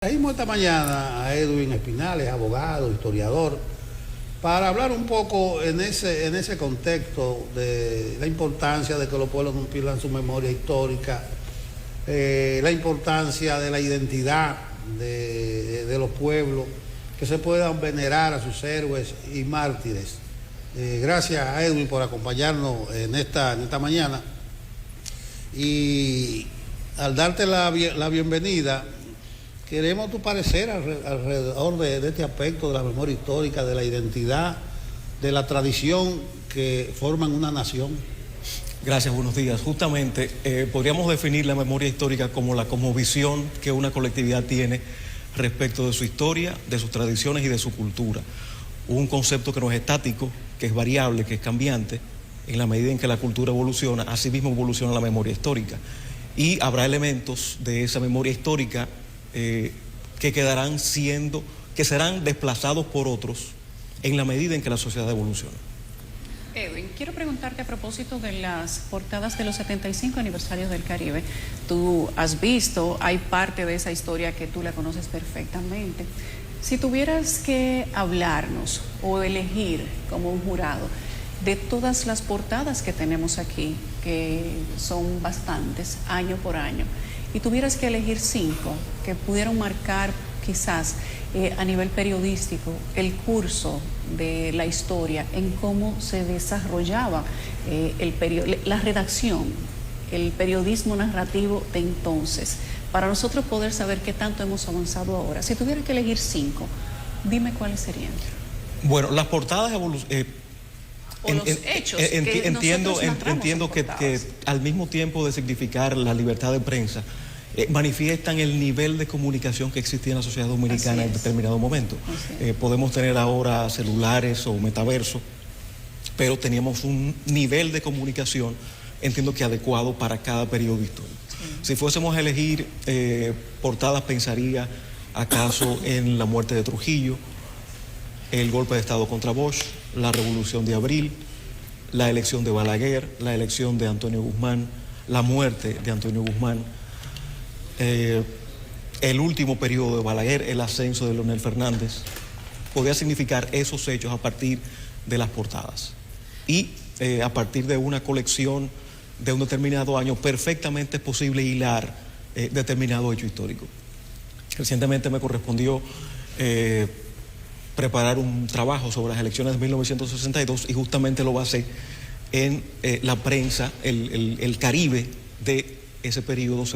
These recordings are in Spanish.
Trajimos esta mañana a Edwin Espinales, abogado, historiador, para hablar un poco en ese contexto de la importancia de que los pueblos no pierdan su memoria histórica, la importancia de la identidad de los pueblos, que se puedan venerar a sus héroes y mártires. Gracias a Edwin por acompañarnos en esta mañana. Y al darte la bienvenida, queremos tu parecer alrededor de este aspecto de la memoria histórica, de la identidad, de la tradición que forman una nación. Gracias, buenos días. Justamente podríamos definir la memoria histórica como la cosmovisión que una colectividad tiene respecto de su historia, de sus tradiciones y de su cultura. Un concepto que no es estático, que es variable, que es cambiante. En la medida en que la cultura evoluciona, así mismo evoluciona la memoria histórica. Y habrá elementos de esa memoria histórica que serán desplazados por otros en la medida en que la sociedad evoluciona. Edwin, quiero preguntarte a propósito de las portadas de los 75 aniversarios del Caribe. Tú has visto, hay parte de esa historia que tú la conoces perfectamente. Si tuvieras que hablarnos o elegir como un jurado de todas las portadas que tenemos aquí, que son bastantes, año por año, y tuvieras que elegir 5 que pudieron marcar quizás a nivel periodístico el curso de la historia en cómo se desarrollaba la redacción, el periodismo narrativo de entonces, para nosotros poder saber qué tanto hemos avanzado ahora. Si tuvieras que elegir 5, dime cuáles serían. Bueno, las portadas o los hechos que entiendo que al mismo tiempo de significar la libertad de prensa, manifiestan el nivel de comunicación que existía en la sociedad dominicana en determinado momento. Podemos tener ahora celulares o metaverso, pero teníamos un nivel de comunicación, entiendo que adecuado para cada periodo histórico. Si fuésemos a elegir portadas, pensaría acaso en la muerte de Trujillo, el golpe de Estado contra Bosch, la Revolución de Abril, la elección de Balaguer, la elección de Antonio Guzmán, la muerte de Antonio Guzmán, el último periodo de Balaguer, el ascenso de Leonel Fernández. Podría significar esos hechos a partir de las portadas. Y a partir de una colección de un determinado año, perfectamente es posible hilar determinado hecho histórico. Recientemente me correspondió preparar un trabajo sobre las elecciones de 1962 y justamente lo basé en la prensa, el Caribe de ese periodo,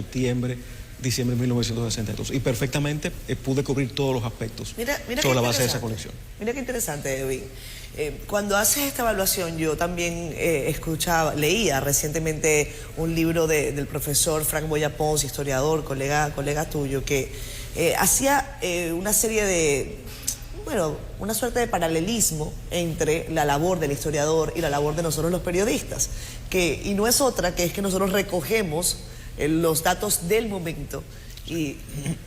diciembre de 1962. Y perfectamente pude cubrir todos los aspectos sobre la base de esa colección. Mira qué interesante, Edwin. Cuando haces esta evaluación, yo también leía recientemente un libro del profesor Frank Boya Pons, historiador, colega tuyo, que hacía una serie de... una suerte de paralelismo entre la labor del historiador y la labor de nosotros los periodistas, y no es otra que es que nosotros recogemos los datos del momento y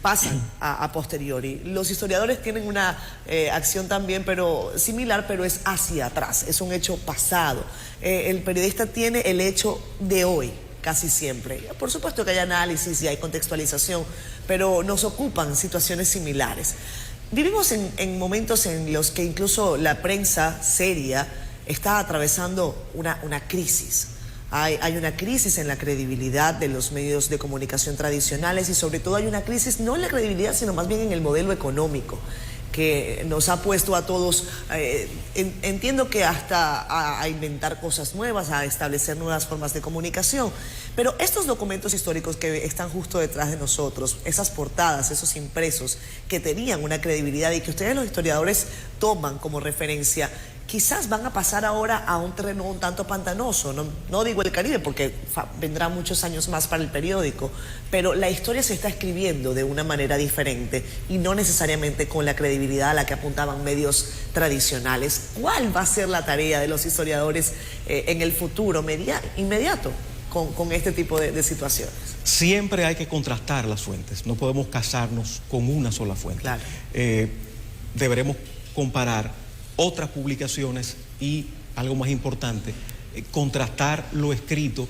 pasan a posteriori. Los historiadores tienen una acción también similar, pero es hacia atrás, es un hecho pasado. El periodista tiene el hecho de hoy, casi siempre. Por supuesto que hay análisis y hay contextualización, pero nos ocupan situaciones similares. Vivimos en momentos en los que incluso la prensa seria está atravesando una crisis. Hay una crisis en la credibilidad de los medios de comunicación tradicionales y sobre todo hay una crisis no en la credibilidad, sino más bien en el modelo económico que nos ha puesto a todos, entiendo que hasta a inventar cosas nuevas, a establecer nuevas formas de comunicación. Pero estos documentos históricos que están justo detrás de nosotros, esas portadas, esos impresos que tenían una credibilidad y que ustedes los historiadores toman como referencia, quizás van a pasar ahora a un terreno un tanto pantanoso. No digo el Caribe porque vendrá muchos años más para el periódico, pero la historia se está escribiendo de una manera diferente y no necesariamente con la credibilidad a la que apuntaban medios tradicionales. ¿Cuál va a ser la tarea de los historiadores en el futuro inmediato con este tipo de situaciones? Siempre hay que contrastar las fuentes, no podemos casarnos con una sola fuente. Claro. Deberemos comparar otras publicaciones y, algo más importante, contrastar lo escrito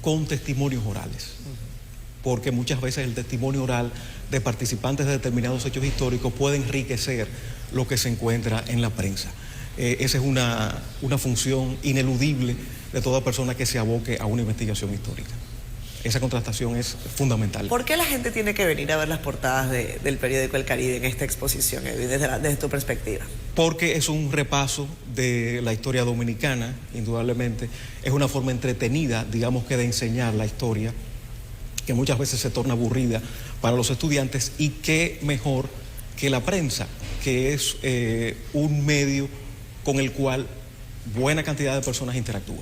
con testimonios orales. porque muchas veces el testimonio oral de participantes de determinados hechos históricos puede enriquecer lo que se encuentra en la prensa. Esa es una función ineludible de toda persona que se aboque a una investigación histórica. Esa contrastación es fundamental. ¿Por qué la gente tiene que venir a ver las portadas del periódico El Caribe en esta exposición, Edwin, desde tu perspectiva? Porque es un repaso de la historia dominicana, indudablemente. Es una forma entretenida, digamos que, de enseñar la historia, que muchas veces se torna aburrida para los estudiantes, y qué mejor que la prensa, que es un medio con el cual buena cantidad de personas interactúan.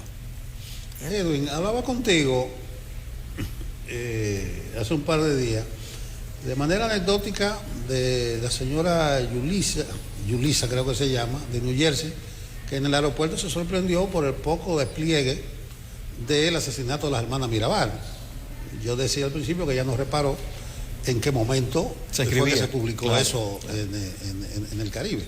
Edwin, hablaba contigo hace un par de días, de manera anecdótica, de la señora Yulisa creo que se llama, de New Jersey, que en el aeropuerto se sorprendió por el poco despliegue del asesinato de las hermanas Mirabal. Yo decía al principio que ella no reparó en qué momento fue que se publicó, claro, eso en el Caribe.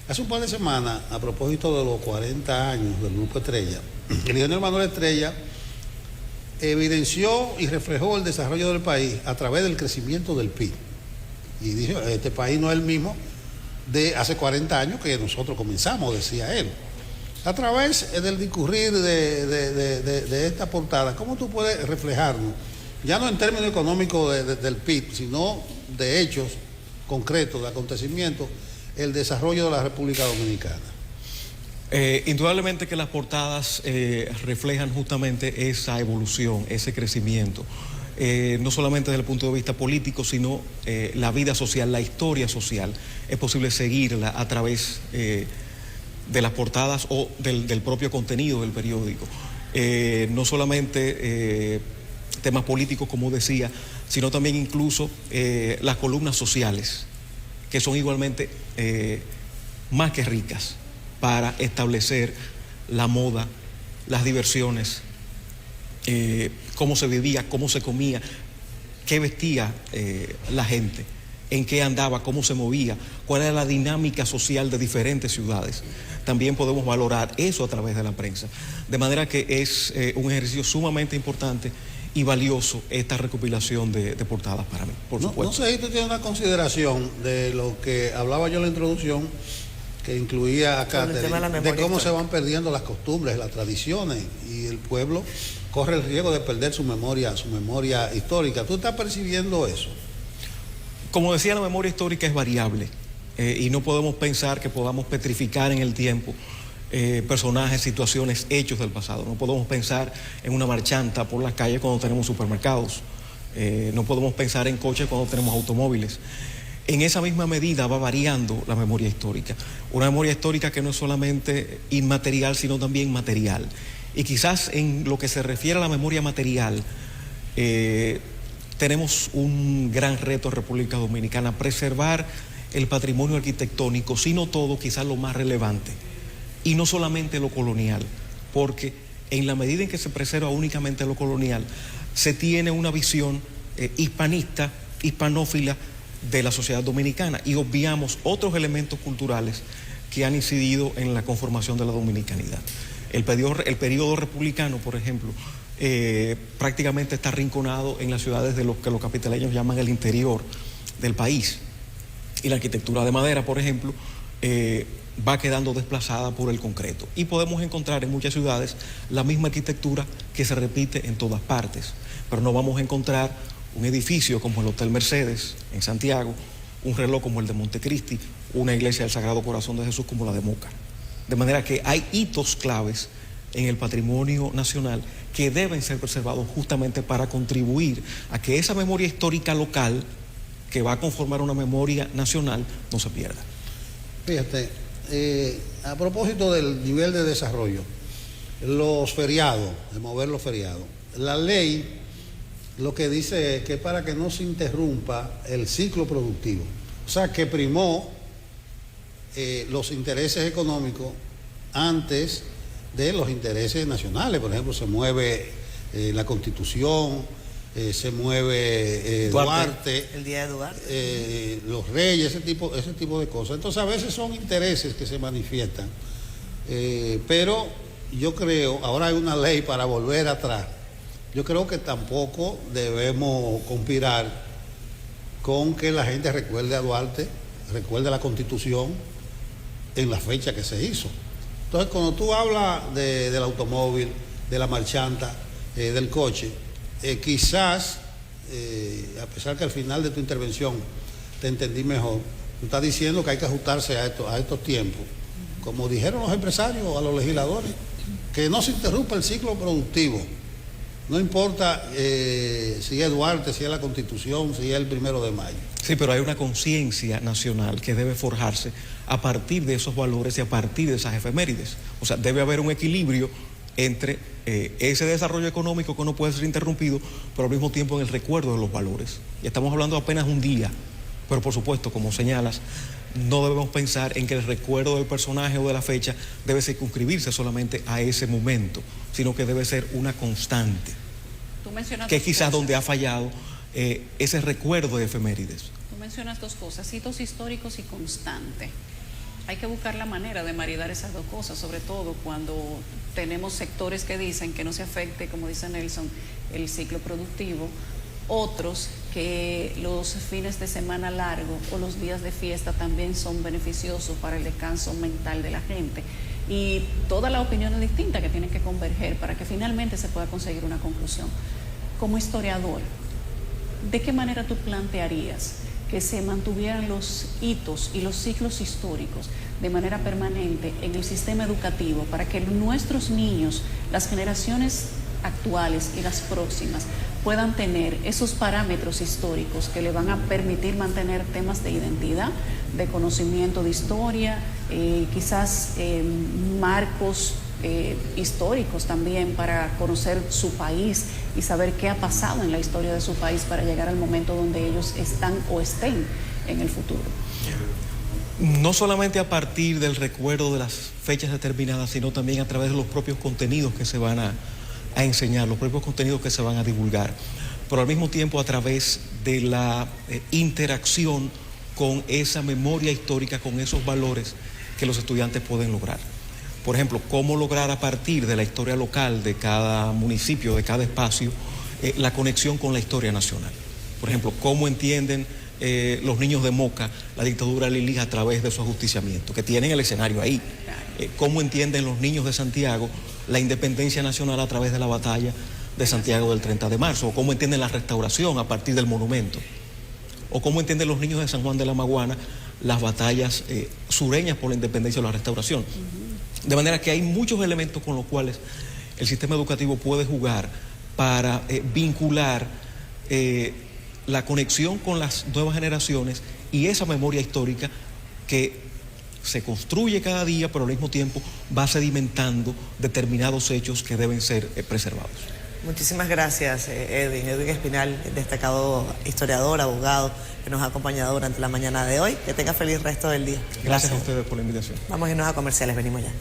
Hace un par de semanas, a propósito de los 40 años del Grupo Estrella, el ingeniero Manuel Estrella evidenció y reflejó el desarrollo del país a través del crecimiento del PIB. Y dijo, este país no es el mismo de hace 40 años que nosotros comenzamos, decía él. A través del discurrir de esta portada, ¿cómo tú puedes reflejarnos, ya no en términos económicos del PIB, sino de hechos concretos, de acontecimientos, el desarrollo de la República Dominicana? Indudablemente que las portadas reflejan justamente esa evolución, ese crecimiento, no solamente desde el punto de vista político, sino la vida social, la historia social. Es posible seguirla a través de las portadas o del propio contenido del periódico. No solamente temas políticos, como decía, sino también incluso las columnas sociales, que son igualmente más que ricas para establecer la moda, las diversiones, cómo se vivía, cómo se comía, qué vestía la gente, en qué andaba, cómo se movía, cuál era la dinámica social de diferentes ciudades. También podemos valorar eso a través de la prensa. De manera que es un ejercicio sumamente importante y valioso esta recopilación de portadas para mí, por supuesto. No sé si tú tienes una consideración de lo que hablaba yo en la introducción, que incluía acá, de cómo se van perdiendo las costumbres, las tradiciones, y el pueblo corre el riesgo de perder su memoria histórica. ¿Tú estás percibiendo eso? Como decía, la memoria histórica es variable, y no podemos pensar que podamos petrificar en el tiempo personajes, situaciones, hechos del pasado. No podemos pensar en una marchanta por las calles cuando tenemos supermercados. No podemos pensar en coches cuando tenemos automóviles. En esa misma medida va variando la memoria histórica. Una memoria histórica que no es solamente inmaterial, sino también material. Y quizás en lo que se refiere a la memoria material, tenemos un gran reto en República Dominicana: preservar el patrimonio arquitectónico, sino todo, quizás lo más relevante. Y no solamente lo colonial, porque en la medida en que se preserva únicamente lo colonial, se tiene una visión hispanista, hispanófila de la sociedad dominicana, y obviamos otros elementos culturales que han incidido en la conformación de la dominicanidad. El periodo republicano, por ejemplo, prácticamente está arrinconado en las ciudades de lo que los capitaleños llaman el interior del país. Y la arquitectura de madera, por ejemplo, va quedando desplazada por el concreto. Y podemos encontrar en muchas ciudades la misma arquitectura que se repite en todas partes, pero no vamos a encontrar un edificio como el Hotel Mercedes en Santiago, un reloj como el de Montecristi, una iglesia del Sagrado Corazón de Jesús como la de Moca. De manera que hay hitos claves en el patrimonio nacional que deben ser preservados justamente para contribuir a que esa memoria histórica local, que va a conformar una memoria nacional, no se pierda. Fíjate, a propósito del nivel de desarrollo, los feriados, de mover los feriados, la ley lo que dice es que para que no se interrumpa el ciclo productivo, o sea, que primó los intereses económicos antes de los intereses nacionales. Por ejemplo, se mueve la Constitución, se mueve Duarte, el día de Duarte, los Reyes, ese tipo de cosas. Entonces, a veces son intereses que se manifiestan, pero yo creo, ahora hay una ley para volver atrás, Yo creo que tampoco debemos conspirar con que la gente recuerde a Duarte, recuerde la Constitución en la fecha que se hizo. Entonces, cuando tú hablas del automóvil, de la marchanta, del coche, quizás, a pesar que al final de tu intervención te entendí mejor, tú estás diciendo que hay que ajustarse a estos tiempos. Como dijeron los empresarios a los legisladores, que no se interrumpa el ciclo productivo. No importa si es Duarte, si es la Constitución, si es el 1 de mayo. Sí, pero hay una conciencia nacional que debe forjarse a partir de esos valores y a partir de esas efemérides. O sea, debe haber un equilibrio entre ese desarrollo económico que no puede ser interrumpido, pero al mismo tiempo en el recuerdo de los valores. Y estamos hablando apenas un día, pero por supuesto, como señalas, no debemos pensar en que el recuerdo del personaje o de la fecha debe circunscribirse solamente a ese momento, sino que debe ser una constante. Tú mencionas que es dos quizás cosas. donde ha fallado ese recuerdo de efemérides. Tú mencionas dos cosas, hitos históricos y constante. Hay que buscar la manera de maridar esas dos cosas, sobre todo cuando tenemos sectores que dicen que no se afecte, como dice Nelson, el ciclo productivo, otros que los fines de semana largos o los días de fiesta también son beneficiosos para el descanso mental de la gente. Y todas las opiniones distintas que tienen que converger para que finalmente se pueda conseguir una conclusión. Como historiador, ¿de qué manera tú plantearías que se mantuvieran los hitos y los ciclos históricos de manera permanente en el sistema educativo para que nuestros niños, las generaciones actuales y las próximas, puedan tener esos parámetros históricos que le van a permitir mantener temas de identidad, de conocimiento de historia, quizás marcos históricos también para conocer su país y saber qué ha pasado en la historia de su país para llegar al momento donde ellos están o estén en el futuro? No solamente a partir del recuerdo de las fechas determinadas, sino también a través de los propios contenidos que se van a enseñar, los propios contenidos que se van a divulgar, pero al mismo tiempo a través de la interacción con esa memoria histórica, con esos valores que los estudiantes pueden lograr. Por ejemplo, cómo lograr a partir de la historia local de cada municipio, de cada espacio, la conexión con la historia nacional. Por ejemplo, cómo entienden los niños de Moca la dictadura de Lili a través de su ajusticiamiento, que tienen el escenario ahí. Cómo entienden los niños de Santiago la independencia nacional a través de la batalla de Santiago del 30 de marzo, o cómo entienden la restauración a partir del monumento, o cómo entienden los niños de San Juan de la Maguana las batallas sureñas por la independencia o la restauración. De manera que hay muchos elementos con los cuales el sistema educativo puede jugar para vincular la conexión con las nuevas generaciones y esa memoria histórica que se construye cada día, pero al mismo tiempo va sedimentando determinados hechos que deben ser preservados. Muchísimas gracias, Edwin Espinal, destacado historiador, abogado, que nos ha acompañado durante la mañana de hoy. Que tenga feliz resto del día. Gracias a ustedes por la invitación. Vamos a irnos a comerciales, venimos ya.